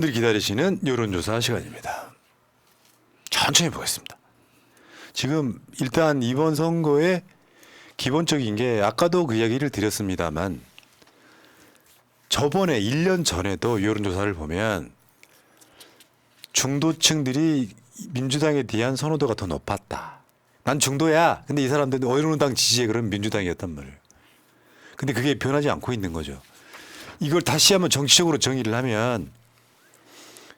늘 기다리시는 여론조사 시간입니다. 천천히 보겠습니다. 지금 일단 이번 선거의 기본적인 게 아까도 그 이야기를 드렸습니다만 저번에 1년 전에도 여론조사를 보면 중도층들이 민주당에 대한 선호도가 더 높았다. 난 중도야. 근데 이 사람들은 어른당 지지해 그러면 민주당이었단 말이에요. 근데 그게 변하지 않고 있는 거죠. 이걸 다시 한번 정치적으로 정의를 하면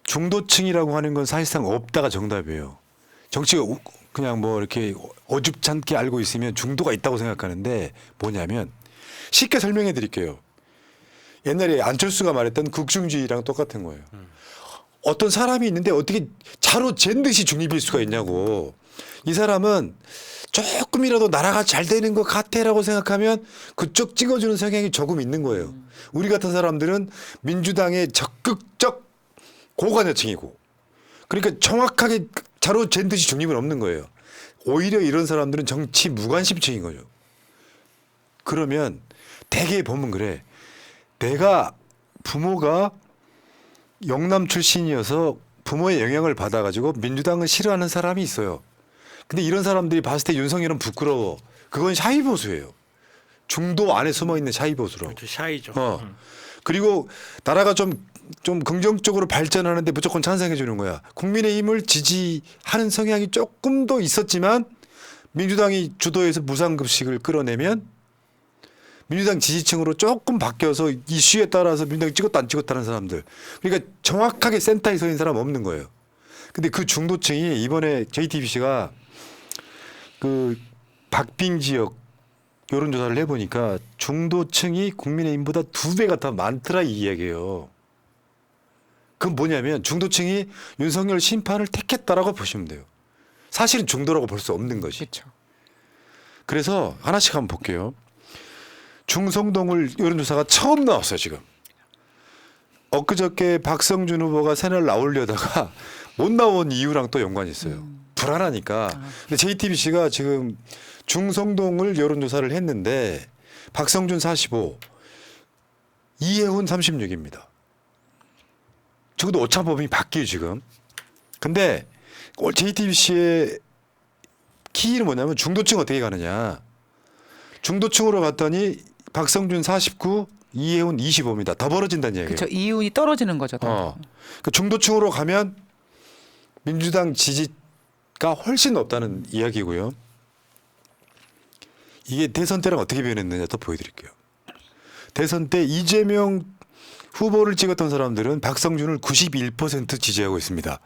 중도층이라고 하는 건 사실상 없다가 정답이에요. 정치가 그냥 뭐 이렇게 어줍잖게 알고 있으면 중도가 있다고 생각하는데 뭐냐면 쉽게 설명해 드릴게요. 옛날에 안철수가 말했던 극중주의랑 똑같은 거예요. 어떤 사람이 있는데 어떻게 자로 잰 듯이 중립일 수가 있냐고. 이 사람은 조금이라도 나라가 잘 되는 것 같아라고 생각하면 그쪽 찍어주는 성향이 조금 있는 거예요. 우리 같은 사람들은 민주당의 적극적 고관여층이고 그러니까 정확하게 자로 잰 듯이 중립은 없는 거예요. 오히려 이런 사람들은 정치 무관심층인 거죠. 그러면 대개 보면 그래. 내가 부모가 영남 출신이어서 부모의 영향을 받아가지고 민주당을 싫어하는 사람이 있어요. 근데 이런 사람들이 봤을 때 윤석열은 부끄러워. 그건 샤이보수예요. 중도 안에 숨어있는 샤이보수로. 그렇죠. 샤이죠. 그리고 나라가 좀 긍정적으로 발전하는데 무조건 찬성해 주는 거야. 국민의힘을 지지하는 성향이 조금 더 있었지만 민주당이 주도해서 무상급식을 끌어내면 민주당 지지층으로 조금 바뀌어서 이슈에 따라서 민주당이 찍었다 안 찍었다는 사람들. 그러니까 정확하게 센터에 서 있는 사람 없는 거예요. 근데 그 중도층이 이번에 JTBC가 그 박빙 지역 여론조사를 해보니까 중도층이 국민의힘보다 2배가 더 많더라 이 이야기예요. 그건 뭐냐면 중도층이 윤석열 심판을 택했다라고 보시면 돼요. 사실은 중도라고 볼 수 없는 것이. 그렇죠. 그래서 하나씩 한번 볼게요. 중성동을 여론조사가 처음 나왔어요 지금. 엊그저께 박성준 후보가 새날 나오려다가 못 나온 이유랑 또 연관이 있어요. 불안하니까. 근데 JTBC가 지금 중성동을 여론조사를 했는데 박성준 45, 이혜훈 36입니다. 적어도 오차범위 바뀌어요 지금. 근데 JTBC의 키는 뭐냐면 중도층 어떻게 가느냐. 중도층으로 갔더니 박성준 49, 이혜훈 25입니다. 더 벌어진다는 얘기예요. 그렇죠. 이윤이 떨어지는 거죠. 더. 그 중도층으로 가면 민주당 지지가 훨씬 높다는 이야기고요. 이게 대선 때랑 어떻게 변했느냐 또 보여드릴게요. 대선 때 이재명 후보를 찍었던 사람들은 박성준을 91% 지지하고 있습니다.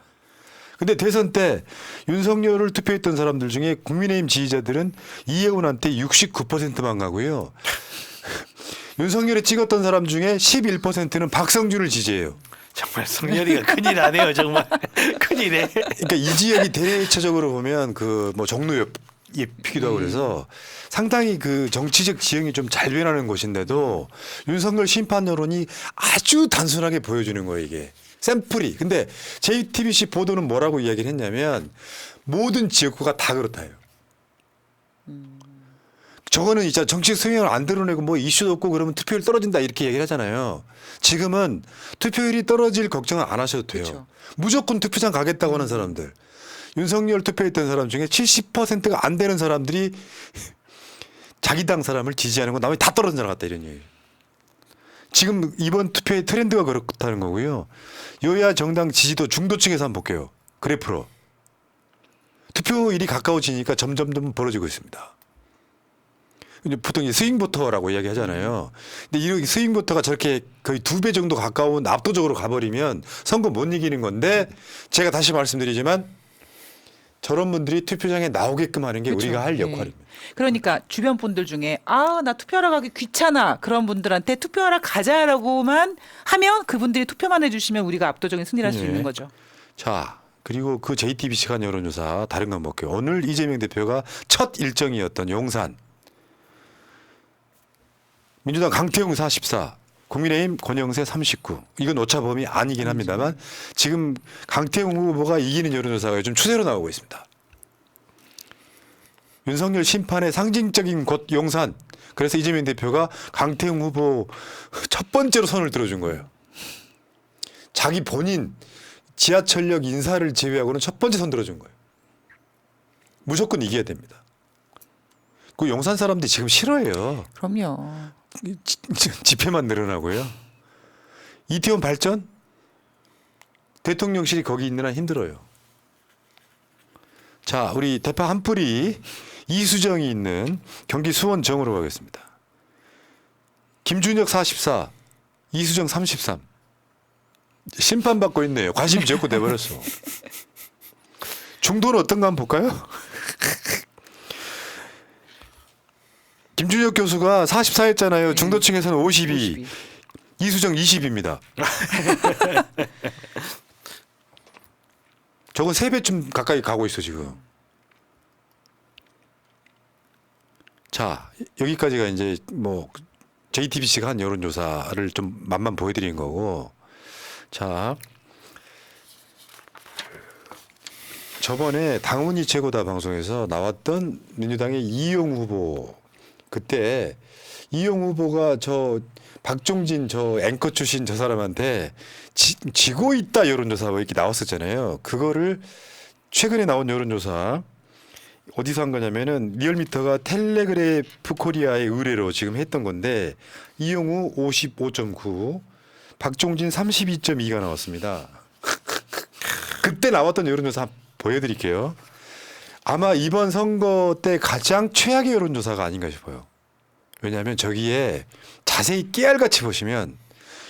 근데 대선 때 윤석열을 투표했던 사람들 중에 국민의힘 지지자들은 이혜훈한테 69%만 가고요. 윤석열이 찍었던 사람 중에 11%는 박성준을 지지해요. 정말 성렬이가 큰일 나네요. 정말 큰일이네. 그러니까 이 지역이 대체적으로 보면 그 뭐 종로 옆이기도 하고 그래서 상당히 그 정치적 지형이 좀 잘 변하는 곳인데도 윤석열 심판 여론이 아주 단순하게 보여주는 거예요 이게. 샘플이. 근데 JTBC 보도는 뭐라고 이야기를 했냐면 모든 지역구가 다 그렇다요. 저거는 진짜 정치 성향을 안 드러내고 뭐 이슈도 없고 그러면 투표율 떨어진다 이렇게 얘기를 하잖아요. 지금은 투표율이 떨어질 걱정은 안 하셔도 돼요. 그렇죠. 무조건 투표장 가겠다고 하는 사람들. 윤석열 투표했던 사람 중에 70%가 안 되는 사람들이 자기 당 사람을 지지하는 건 나머지 다 떨어진 사람 같다 이런 얘기예요. 지금 이번 투표의 트렌드가 그렇다는 거고요. 여야 정당 지지도 중도층에서 한번 볼게요. 그래프로. 투표일이 가까워지니까 점점 벌어지고 있습니다. 보통 이제 스윙보터라고 이야기하잖아요. 근데 이 스윙보터가 저렇게 거의 2배 정도 가까운 압도적으로 가버리면 선거 못 이기는 건데 제가 다시 말씀드리지만 저런 분들이 투표장에 나오게끔 하는 게 그렇죠. 우리가 할 네. 역할입니다. 그러니까 주변 분들 중에 나 투표하러 가기 귀찮아 그런 분들한테 투표하러 가자라고만 하면 그분들이 투표만 해주시면 우리가 압도적인 승리를 할 수 네. 있는 거죠. 자, 그리고 그 JTBC가 한 여론조사 다른 거 볼게요. 오늘 이재명 대표가 첫 일정이었던 용산. 민주당 강태웅 44, 국민의힘 권영세 39. 이건 오차범위 아니긴 합니다만 지금 강태웅 후보가 이기는 여론조사가 요즘 추세로 나오고 있습니다. 윤석열 심판의 상징적인 곳 용산. 그래서 이재명 대표가 강태웅 후보 첫 번째로 손을 들어준 거예요. 자기 본인 지하철역 인사를 제외하고는 첫 번째 손 들어준 거예요. 무조건 이겨야 됩니다. 그 용산 사람들이 지금 싫어해요. 그럼요. 집회만 늘어나고요. 이태원 발전? 대통령실이 거기 있는 한 힘들어요. 자, 우리 대파 한 뿌리 이수정이 있는 경기 수원정으로 가겠습니다. 김준혁 44, 이수정 33. 심판받고 있네요. 관심이 적고 돼버렸어. 중도는 어떤가 한번 볼까요? 김준혁 교수가 44였잖아요. 중도층에서는 52. 이수정 20입니다. 저건 3배쯤 가까이 가고 있어 지금. 자, 여기까지가 이제 뭐 JTBC가 한 여론조사를 좀 맛만 보여드린 거고. 자, 저번에 당운이 최고다 방송에서 나왔던 민주당의 이용 후보, 그때 이용 후보가 저 박종진 저 앵커 출신 저 사람한테 지고 있다 여론조사 뭐 이렇게 나왔었잖아요. 그거를 최근에 나온 여론조사 어디서 한 거냐면은 리얼미터가 텔레그래프 코리아의 의뢰로 지금 했던 건데 이용우 55.9, 박종진 32.2가 나왔습니다. 그때 나왔던 여론조사 보여드릴게요. 아마 이번 선거 때 가장 최악의 여론조사가 아닌가 싶어요. 왜냐하면 저기에 자세히 깨알같이 보시면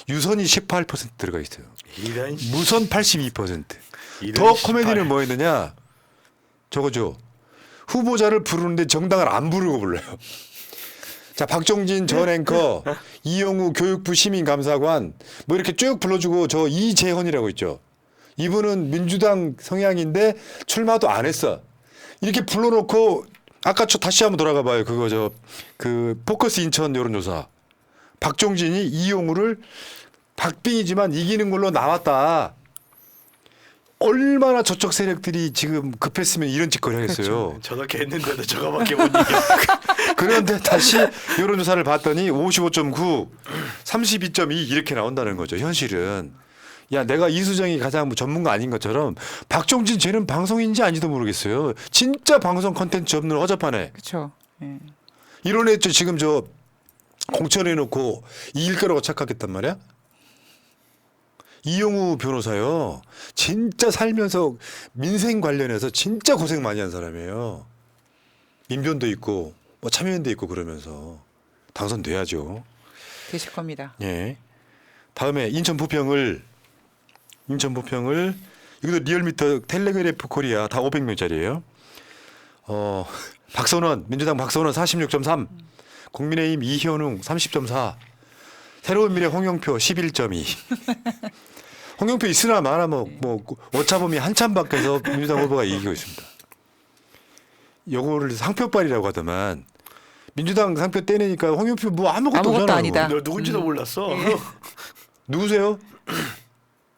유선이 18% 들어가 있어요. 이런 씨. 무선 82%. 이런 더 씨발. 코미디는 뭐였느냐? 저거죠. 후보자를 부르는데 정당을 안 부르고 불러요. 자, 박종진 전 앵커, 이용우 교육부 시민감사관 뭐 이렇게 쭉 불러주고 저 이재헌이라고 있죠. 이분은 민주당 성향인데 출마도 안 했어. 이렇게 불러놓고 아까 다시 한번 돌아가 봐요. 그거 그 포커스 인천 여론조사. 박종진이 이용우를 박빙이지만 이기는 걸로 나왔다. 얼마나 저쪽 세력들이 지금 급했으면 이런 짓거리 하겠어요. 저렇게 했는데도 저거밖에 못 이겨. 그런데 다시 여론조사를 봤더니 55.9, 32.2 이렇게 나온다는 거죠. 현실은. 야, 내가 이수정이 가장 뭐 전문가 아닌 것처럼 박종진 쟤는 방송인지 아닌지도 모르겠어요. 진짜 방송 컨텐츠 없는 허접하네. 그렇죠. 예. 이런 애 지금 저 공천해놓고 이길 거라고 착각했단 말이야? 이용우 변호사요. 진짜 살면서 민생 관련해서 진짜 고생 많이 한 사람이에요. 민변도 있고 뭐 참여연도 있고 그러면서 당선돼야죠. 되실 겁니다. 예. 다음에 인천 부평을 이것도 리얼미터 텔레그래프 코리아 다 500명짜리예요. 박선원 민주당 박선원 46.3, 국민의힘 이현웅 30.4, 새로운 미래 홍영표 11.2. 홍영표 있으나 마나 뭐 오차범위 한참 밖에서 민주당 후보가 이기고 있습니다. 요거를 상표빨이라고 하더만 민주당 상표 떼내니까 홍영표 뭐 아무것도 아무것도 없잖아요. 아니다. 너 누군지도 몰랐어. 누구세요?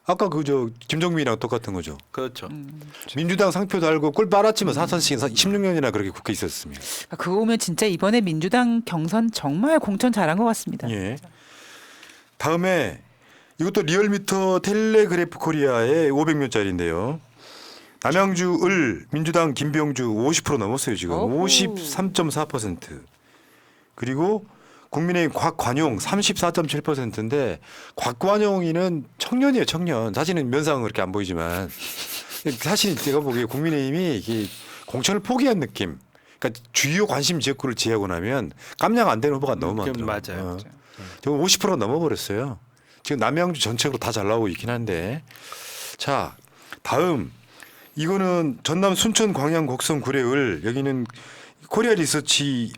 아까 그저 김정민이랑 똑같은 거죠. 그렇죠. 민주당 상표도 알고 꿀 빨았지만 사선씩 16년이나 그렇게 국회에 있었습니다. 그거 보면 진짜 이번에 민주당 경선 정말 공천 잘한 것 같습니다. 예. 다음에 이것도 리얼미터 텔레그래프 코리아의 500명짜리인데요. 남양주 을 민주당 김병주 50% 넘었어요 지금. 어후. 53.4%. 그리고 국민의힘 곽관용 34.7%인데 곽관용이는 청년이에요 청년. 사실은 면상은 그렇게 안 보이지만 사실 제가 보기에 국민의힘이 이게 공천을 포기한 느낌. 그러니까 주요 관심 지역구를 지하고 나면 깜냥 안 되는 후보가 너무 많더라고요. 맞아요. 지금 50% 넘어버렸어요. 지금 남양주 전체로 다 잘 나오고 있긴 한데. 자, 다음 이거는 전남 순천 광양 곡성 구례을 여기는 코리아 리서치의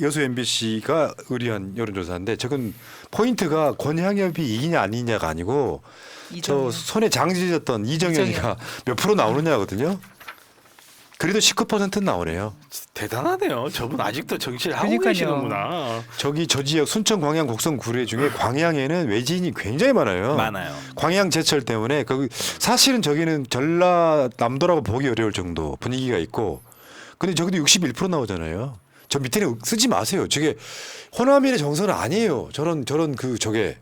여수 MBC가 의뢰한 여론조사인데 저건 포인트가 권향엽이 이기냐 아니냐가 아니고 저 이정현. 손에 장지졌던 이정현이가 몇 프로 나오느냐거든요. 그래도 19%는 나오네요. 대단하네요. 저분 아직도 정치를 하고 그러니까요. 계시는구나. 저 지역 순천 광양 곡성 구례 중에 광양에는 외지인이 굉장히 많아요. 많아요. 광양 제철 때문에 거기 사실은 저기는 전라남도라고 보기 어려울 정도 분위기가 있고 근데 저기도 61% 나오잖아요. 저 밑에는 쓰지 마세요. 저게 호남인의 정서는 아니에요. 저런 저게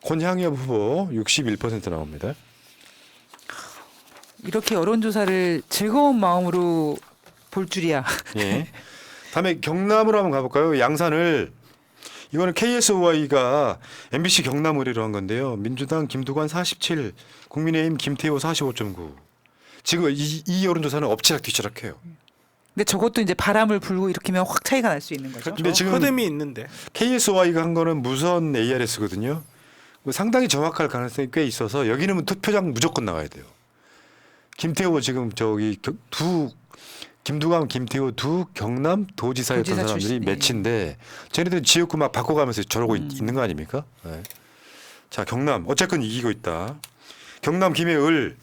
권향엽 후보 61% 나옵니다. 이렇게 여론조사를 즐거운 마음으로 볼 줄이야. 예. 다음에 경남으로 한번 가볼까요? 양산을 이거는 KSOI가 MBC 경남 의뢰로 한 건데요. 민주당 김두관 47, 국민의힘 김태호 45.9. 지금 이 여론조사는 엎치락 뒤치락해요. 근데 저것도 이제 바람을 불고 일으키면 확 차이가 날 수 있는 거죠. 근데 지금 흐름이 있는데. KSOI가 한 거는 무선 ARS거든요. 상당히 정확할 가능성이 꽤 있어서 여기는 투표장 무조건 나와야 돼요. 김태호 지금 저기 김두관, 김태호 두 경남 도지사였던 도지사 사람들이 출신, 네. 매치인데 쟤네들은 지역구 막 바꿔가면서 저러고 있는 거 아닙니까? 네. 자 경남 어쨌건 이기고 있다. 경남 김해을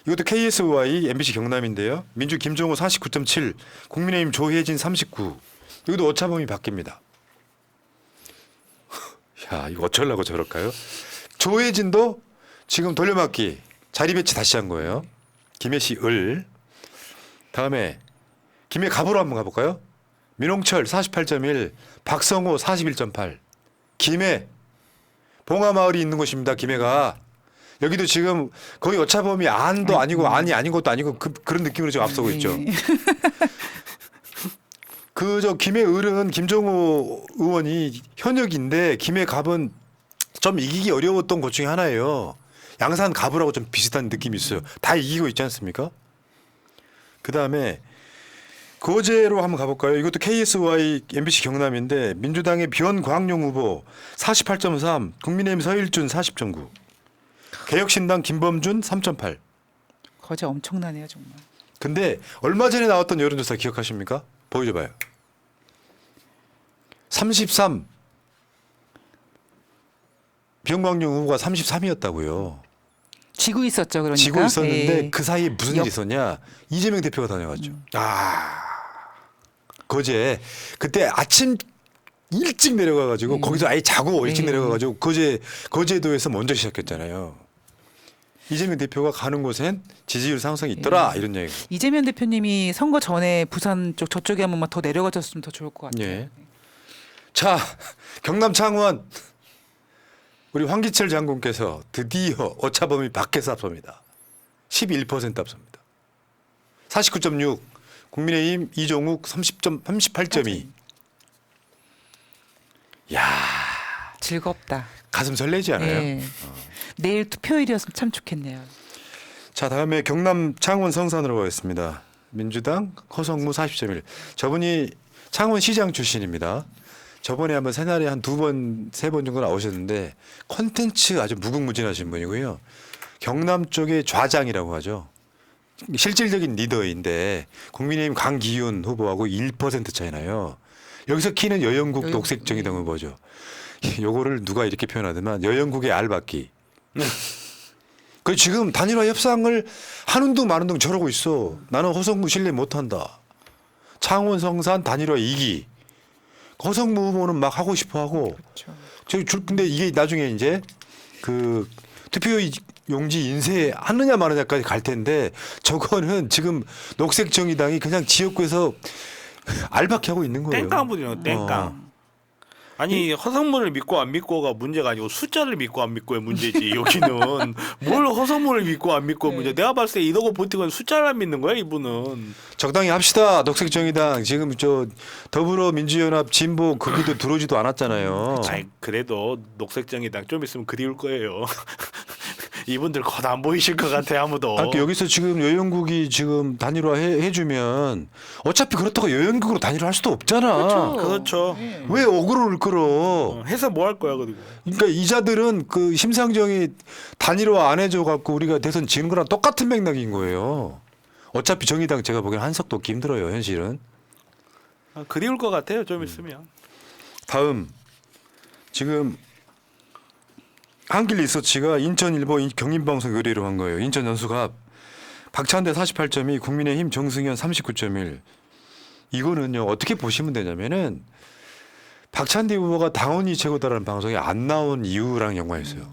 이것도 KSY MBC 경남인데요. 민주 김종호 49.7, 국민의힘 조혜진 39. 이것도 오차범위 바뀝니다. 야 이거 어쩌려고 저럴까요? 조혜진도 지금 돌려막기 자리 배치 다시 한 거예요. 김해시 을. 다음에 김해 갑으로 한번 가볼까요? 민홍철 48.1, 박성호 41.8. 김해 봉화마을이 있는 곳입니다. 김해가 여기도 지금 거의 오차범위 안도 아니고 안이 아닌 것도 아니고 그런 느낌으로 지금 앞서고 있죠. 그 저 김해 을은 김종호 의원이 현역인데 김해 갑은 좀 이기기 어려웠던 곳 중에 하나예요. 양산 갑으라고 좀 비슷한 느낌이 있어요. 다 이기고 있지 않습니까? 그 다음에 거제로 한번 가볼까요? 이것도 KSY MBC 경남인데 민주당의 변광용 후보 48.3, 국민의힘 서일준 40.9, 개혁신당 김범준 3.8. 거제 엄청나네요 정말. 근데 얼마 전에 나왔던 여론조사 기억하십니까? 보여줘봐요. 33. 변광용 후보가 33이었다고요. 지고 있었죠 그러니까. 지고 있었는데 예. 그 사이에 무슨 일이 있었냐? 이재명 대표가 다녀갔죠. 거제 그때 아침 일찍 내려가가지고 거기서 아예 자고 일찍 내려가가지고 거제도에서 먼저 시작했잖아요. 이재명 대표가 가는 곳엔 지지율 상승이 있더라 이런 얘기. 이재명 대표님이 선거 전에 부산 쪽 저쪽에 한 번만 더 내려가셨으면 더 좋을 것 같아요. 예. 자 경남 창원 우리 황기철 장군께서 드디어 오차범위 밖에서 앞섭니다. 11% 앞섭니다. 49.6 국민의힘 이종욱 38.2. 야 즐겁다. 가슴 설레지 않아요? 예. 내일 투표일이었으면 참 좋겠네요. 자 다음에 경남 창원 성산으로 가겠습니다. 민주당 허성무 40.1. 저분이 창원시장 출신입니다. 저번에 한번 새날에 한 2번, 3번 정도 나오셨는데 콘텐츠 아주 무궁무진하신 분이고요. 경남 쪽의 좌장이라고 하죠. 실질적인 리더인데 국민의힘 강기훈 후보하고 1% 차이 나요. 여기서 키는 여영국 녹색정의당 후보죠. 요거를 누가 이렇게 표현하더만 여영국의 알박기. 그 지금 단일화 협상을 하는 둥 마는 둥 저러고 있어. 나는 허성무 신뢰 못한다. 창원 성산 단일화 2기. 허성무 후보는 막 하고 싶어 하고. 그렇죠. 근데 이게 나중에 이제 그 투표 용지 인쇄하느냐 마느냐까지 갈 텐데 저거는 지금 녹색정의당이 그냥 지역구에서 알박기 하고 있는 거예요. 땡깡 분이요. 땡깡. 아니 허성무를 믿고 안 믿고가 문제가 아니고 숫자를 믿고 안 믿고의 문제지. 여기는 뭘 허성무를 믿고 안 믿고 문제. 내가 봤을 때 이러고 버티고는 숫자를 안 믿는 거야 이분은. 적당히 합시다. 녹색정의당 지금 저 더불어민주연합 진보 거기도 들어오지도 않았잖아요. 아이 그래도 녹색정의당 좀 있으면 그리울 거예요. 이분들 겉 안 보이실 것 같아 아무도. 그러니까 여기서 지금 여영국이 지금 단일화 해주면 어차피 그렇다고 여영국으로 단일화 할 수도 없잖아. 그렇죠. 네. 왜 어그로를 끌어? 해서 뭐 할 거야 그리고. 그러니까 이자들은 그 심상정이 단일화 안 해줘 갖고 우리가 대선 지는 거랑 똑같은 맥락인 거예요. 어차피 정의당 제가 보기엔 한석도 없기 힘들어요 현실은. 그리울 것 같아요 좀 있으면. 다음 지금 한길 리서치가 인천일보 경인방송 의뢰로 한 거예요. 인천 연수갑 박찬대 48.2 국민의힘 정승현 39.1. 이거는요 어떻게 보시면 되냐면은 박찬대 후보가 당원이 최고다라는 방송에 안 나온 이유랑 연관있어요.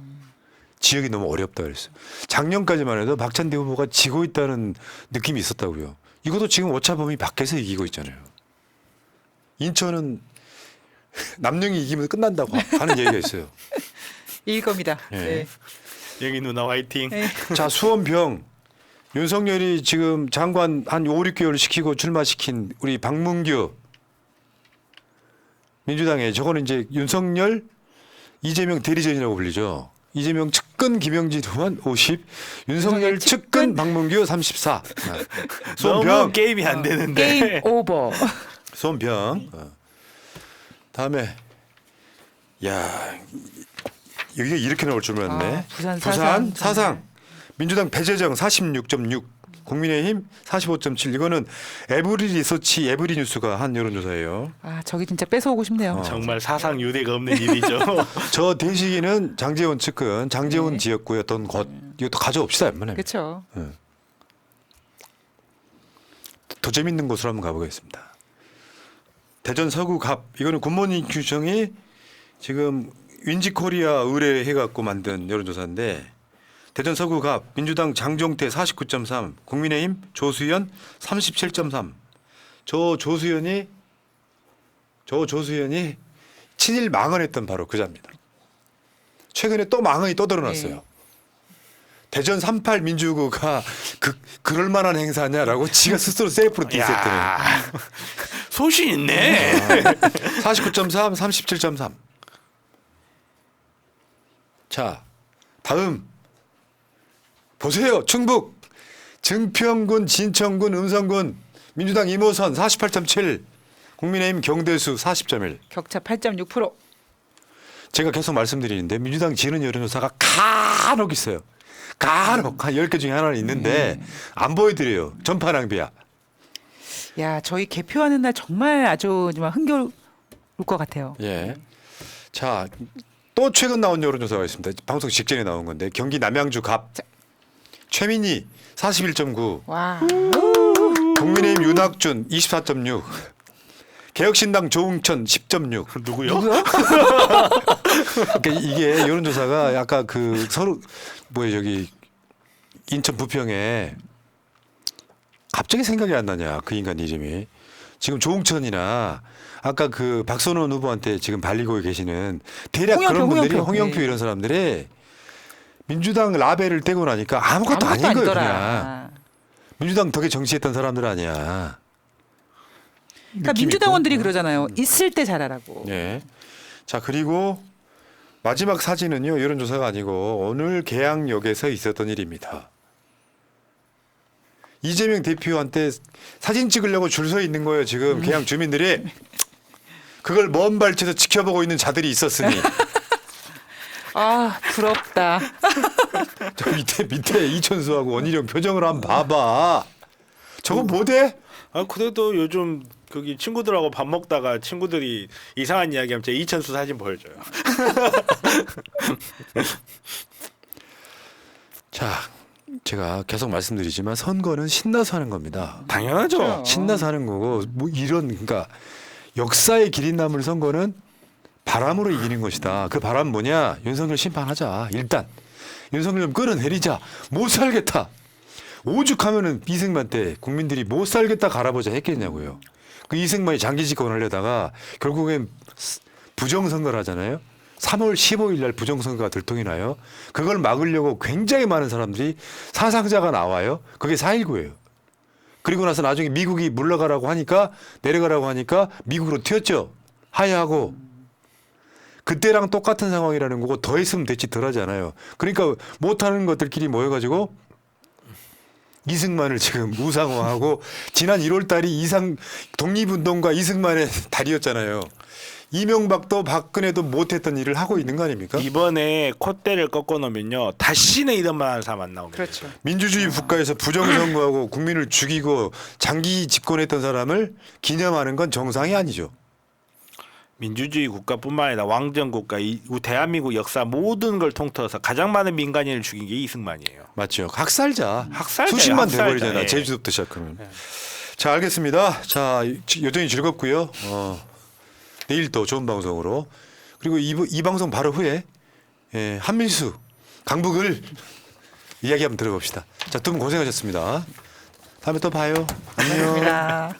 지역이 너무 어렵다 그랬어요. 작년까지만 해도 박찬대 후보가 지고 있다는 느낌이 있었다고요. 이것도 지금 오차범위 밖에서 이기고 있잖아요. 인천은 남영이 이기면 끝난다고 하는 얘기가 있어요. 이길 겁니다. 예. 네. 여기 누나 화이팅. 네. 자, 수원병. 윤석열이 지금 장관 한 5, 6개월 시키고 출마시킨 우리 박문규 민주당에 저거는 이제 윤석열 이재명 대리전이라고 불리죠. 이재명 측근 김영진 후원 50, 윤석열 측근 박문규 34. 너무 수원병. 게임이 안 되는데. 게임 오버. 수원병. 다음에 야 여기가 이렇게 나올 줄 몰랐네. 아, 부산 사상. 사상. 민주당 배재정 46.6, 국민의힘 45.7. 이거는 에브리 리서치 에브리 뉴스가 한 여론조사예요. 아 저기 진짜 뺏어오고 싶네요. 정말 사상 유대가 없는 일이죠. 저 대시기는 장재원 측근, 장재원 지역구였던 것 이것도 가져옵시다. 웬만하면. 그렇죠. 더 재밌는 곳으로 한번 가보겠습니다. 대전 서구 갑 이거는 굿모닝 규정이 지금 윈지코리아 의뢰해갖고 만든 여론조사인데 대전 서구 갑 민주당 장종태 49.3, 국민의힘 조수현 37.3. 저 조수현이 친일 망언했던 바로 그자입니다. 최근에 또 망언이 또 드러났어요. 네. 대전 38 민주구가 그럴 만한 행사냐라고 지가 스스로 셀프로 디스했더니 야, 소신 있네. 49.3, 37.3. 자, 다음 보세요. 충북 증평군, 진천군, 음성군 민주당 이모선 48.7, 국민의힘 경대수 40.1. 격차 8.6%. 제가 계속 말씀드리는데 민주당 지는 여론조사가 간혹 있어요. 간혹 한 10개 중에 하나는 있는데 안 보여드려요. 전파 낭비야. 야 저희 개표하는 날 정말 아주 정말 흥겨울 것 같아요. 예. 자, 또 최근 나온 여론조사가 있습니다. 방송 직전에 나온 건데 경기 남양주 갑 최민희 41.9, 와. 국민의힘 윤학준 24.6, 개혁신당 조웅천 10.6. 누구요? 그러니까 이게 여론조사가 아까 그 서로 저기 인천 부평에 갑자기 생각이 안 나냐 그 인간 이름이 지금 조웅천이나 아까 그 박선원 후보한테 지금 발리고 계시는 대략 그런 분들이 홍영표 이런 사람들이 민주당 라벨을 떼고 나니까 아무것도 아닌 거예요. 그냥 민주당 덕에 정치했던 사람들 아니야. 그러니까 민주당원들이 그러잖아요. 있을 때 잘하라고. 예. 자, 그리고 마지막 사진은요. 여론조사가 아니고 오늘 계양역에서 있었던 일입니다. 이재명 대표한테 사진 찍으려고 줄 서 있는 거예요. 지금 계양 주민들이 그걸 먼 발치에서 지켜보고 있는 자들이 있었으니 아 부럽다. 저 밑에 이천수하고 원희룡 표정을 한번 봐봐. 저거 뭐 돼? 아 그래도 요즘 거기 친구들하고 밥 먹다가 친구들이 이상한 이야기하면 제 이천수 사진 보여줘요. 자, 제가 계속 말씀드리지만 선거는 신나서 하는 겁니다. 당연하죠. 그렇죠. 신나서 하는 거고 뭐 이런 그러니까 역사에 길이 남을 선거는 바람으로 이기는 것이다. 그 바람 뭐냐? 윤석열 심판하자. 일단 윤석열 좀 끌어내리자. 못 살겠다. 오죽하면은 이승만 때 국민들이 못 살겠다 갈아보자 했겠냐고요. 그 이승만이 장기 집권하려다가 결국엔 부정선거를 하잖아요. 3월 15일 날 부정선거가 들통이 나요. 그걸 막으려고 굉장히 많은 사람들이 사상자가 나와요. 그게 4.19예요. 그리고 나서 나중에 미국이 물러가라고 하니까 내려가라고 하니까 미국으로 튀었죠. 하야하고. 그때랑 똑같은 상황이라는 거고 더 했으면 됐지 덜 하지 않아요. 그러니까 못하는 것들끼리 모여가지고 이승만을 지금 우상화하고 지난 1월 달이 독립운동가 이승만의 달이었잖아요. 이명박도 박근혜도 못했던 일을 하고 있는 거 아닙니까? 이번에 콧대를 꺾어 놓으면요 다시는 이런 말 하는 사람 안 나옵니다. 그렇죠. 민주주의 국가에서 부정선거하고 국민을 죽이고 장기 집권했던 사람을 기념하는 건 정상이 아니죠. 민주주의 국가뿐만 아니라 왕정 국가, 대한민국 역사 모든 걸 통틀어서 가장 많은 민간인을 죽인 게 이승만이에요. 맞죠. 학살자. 학살자예요, 수십만 학살자. 돼버리잖아. 예. 제주도부터 시작하면. 자, 알겠습니다. 자, 여전히 즐겁고요. 내일 또 좋은 방송으로. 그리고 이 방송 바로 후에 한민수, 강북을 이야기 한번 들어봅시다. 자, 두 분 고생하셨습니다. 다음에 또 봐요. 안녕. 감사합니다.